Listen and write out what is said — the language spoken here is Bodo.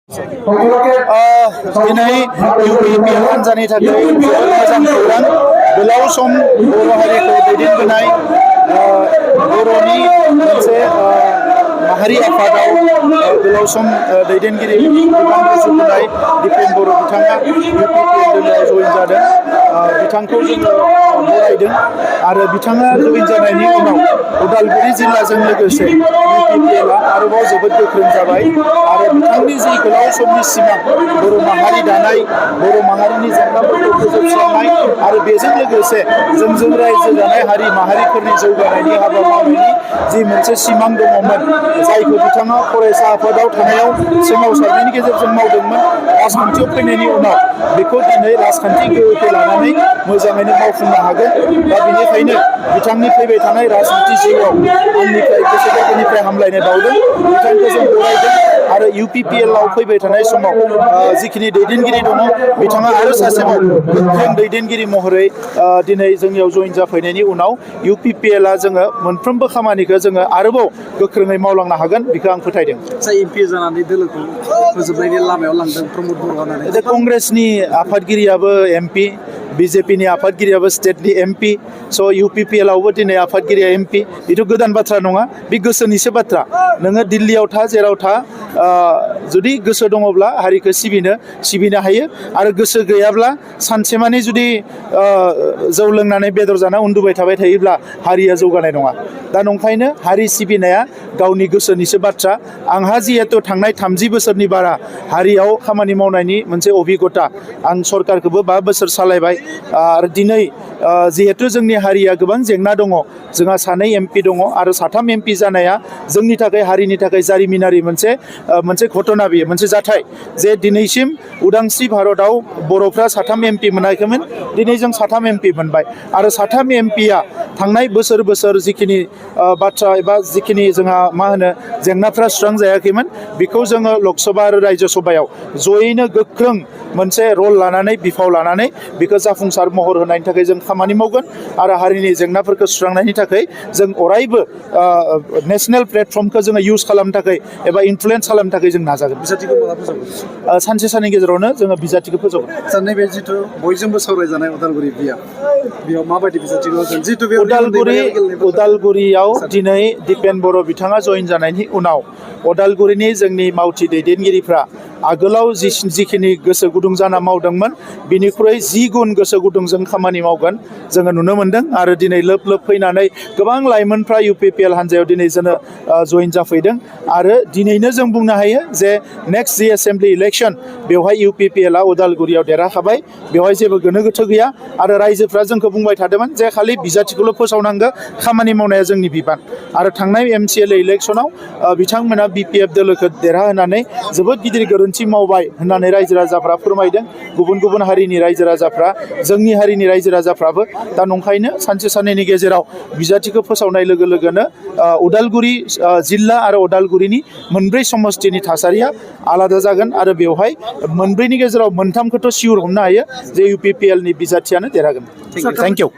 दिनै इउपिपिएल हान्जानि थाखाय जोबोद मोजां खौरां। गोलाव सम बर' हारिखौ दैदेनबोनाय बर'नि मोनसे माहारि आफादाव गोलाव सम दैदेनगिरि बिबान रुजुबोनाय दिपेन बर' बिथाङा इउपिपिएल दोलोआव जयेन जादों। बिथांखौ जोङो बरायदों आरो बिथाङा जयेन जानायनि उनाव उदालगुरि जिल्लाजों लोगोसे इउपिपिएलआ आरोबाव जोबोद गोख्रों जाबाय आरो बिथांनि जि गोलाव समनि सिमां बर' माहारि दानाय, बर' माहारिनि जेंनाफोरखौ फोजोबस्रांनाय आरो बेजों लोगोसे जोंजों रायजो जानाय हारि माहारिफोरनि जौगानायनि हाबा मावनायनि जि मोनसे सिमां दङमोन, जायखौ बिथाङा फरायसा आफादाव थानायाव सोमावसारनायनि गेजेरजों मावदोंमोन, राजखान्थियाव फैनायनि उनाव बेखौ दिनै राजखान्थि गोहोखौ लानानै मोजाङैनो मावफुंनो हागोन। दा बेनिखायनो बिथांनि फैबाय थानाय राजखान्थि जिउआव आंनिफ्राय गोसो गोरबोनिफ्राय हामलायनाय बावदों। बिथांखौ जों बरायदों आरो इउपिपिएलआव फैबाय थानाय समाव जिखिनि दैदेनगिरि दङ, बिथाङा आरो सासेबाव गोख्रों दैदेनगिरि महरै दिनै जोंनियाव जयेन जाफैनायनि उनाव इउपिपिएलआ जोङो मोनफ्रोमबो खामानिखौ जोङो आरोबाव गोख्रोङै मावलांनो हागोन बेखौ आं फोथायदों। एमपि जानानै दोलोखौ फोजोबनायनि लामायाव लांदों प्रमद बर' होननानै। कंग्रेसनि आफादगिरियाबो एमपि, बिजेपिनि आफादगिरियाबो स्टेटनि एमपि, स' इउपिपिएलआवबो दिनै आफादगिरिया एमपि। बेथ' गोदान बाथ्रा नङा, बे गोसोनिसो बाथ्रा। नोङो दिल्लीयाव था, जेराव था, जुदि गोसो दङब्ला हारिखौ सिबिनो हायो आरो गोसो गैयाब्ला सानसेमानि जुदि जौ लोंनानै बेदर जाना उन्दुबाय थाबाय थायोब्ला हारिया जौगानाय नङा। दा नंखायनो हारि सिबिनाया गावनि गोसोनिसो बाथ्रा। आंहा जिहेतु थांनाय 30 बोसोरनि बारा हारियाव खामानि मावनायनि मोनसे अभिगता, आं सरकारखौबो 5 बोसोर सालायबाय आरो दिनै जिहेतु जोंनि हारिया गोबां जेंना दङ, जोंहा 2 एमपि दङ आरो 3 एमपि जानाया जोंनि थाखाय, हारिनि थाखाय जारिमिनारि मोनसे घटना, बियो मोनसे जाथाय जे दिनैसिम उदांस्रि भारतआव बर'फ्रा 3 एमपि मोनाखैमोन, दिनै जों 3 एमपि मोनबाय आरो 3 एमपिया थांनाय बोसोर जिखिनि बाथ्रा एबा जिखिनि जोंहा जेंनाफ्रा सुस्रांजायाखैमोन, बेखौ जोङो लकसभा आरो राज्य सभायाव जयैनो गोख्रों मोनसे रल लानानै, बिफाव लानानै बेखौ जाफुंसार महर होनायनि थाखाय जों खामानि मावगोन आरो हारिनि जेंनाफोरखौ सुस्रांनायनि थाखाय जों अरायबो नेशनेल प्लेटफर्मखौ जोङो इउज खालामनो थाखाय एबा इनफ्लुयेन्स खालामनो थाखाय जों नाजागोन। बिजाथिखौ माला फोजोबगोन? सानसे साननि गेजेरावनो जोङो बिजाथिखौ फोजोबगोन। नैबे जिथु बयजोंबो सावरायजानाय उदालगुरि बेयाव माबायदि बिजाथिखौ होगोन? जिथु बे उदालगुरियाव दिनै दिपेन बर' बिथाङा जयेन जानायनि उनाव उदालगुरिनि जोंनि मावथि दैदेनगिरिफ्रा आगोलाव जिखिनि गोसो गुदुं जाना मावदोंमोन, बिनिख्रुइ 10 गुन गोसो गुदुंजों खामानि मावगोन जोङो नुनो मोन्दों आरो दिनै लोब फैनानै गोबां लाइमोनफ्रा इउपिपिएल हान्जायाव दिनै जोङो जयेन जाफैदों आरो दिनैनो जों बुंनो हायो जे नेक्स्ट जि एसेम्बलि इलेक्सन, बेवहाय इउपिपिएलआ उदालगुरियाव देरहाखाबाय, बेवहाय जेबो गोनो गोथो गैया आरो रायजोफ्रा जोंखौ बुंबाय थादोंमोन जे खालि बिजाथिखौल' फोसावनांगौ, खामानि मावनाया जोंनि बिबान। आरो थांनाय एमसिएलए इलेक्सनाव बिथांमोना बिपिएफ दोलोखौ देरहाहोनानै जोबोद गिदिर गोरोन्थि मावबाय होननानै रायजो राजाफ्रा फोरमायदों, गुबुन हारिनि रायजो राजाफ्रा, जोंनि हारिनि रायजो राजाफ्राबो। दा नंखायनो सानसे साननैनि गेजेराव बिजाथिखौ फोसावनाय लोगो लोगोनो उदालगुरि जिल्ला आरो उदालगुरिनि मोनब्रै समस्तिनि थासारिया आलादा जागोन आरो बेवहाय मोनब्रैनि गेजेराव मोनथामखौथ' सियर हमनो हायो जे इउपिपिएलनि बिजाथियानो देरहागोन। Thank you.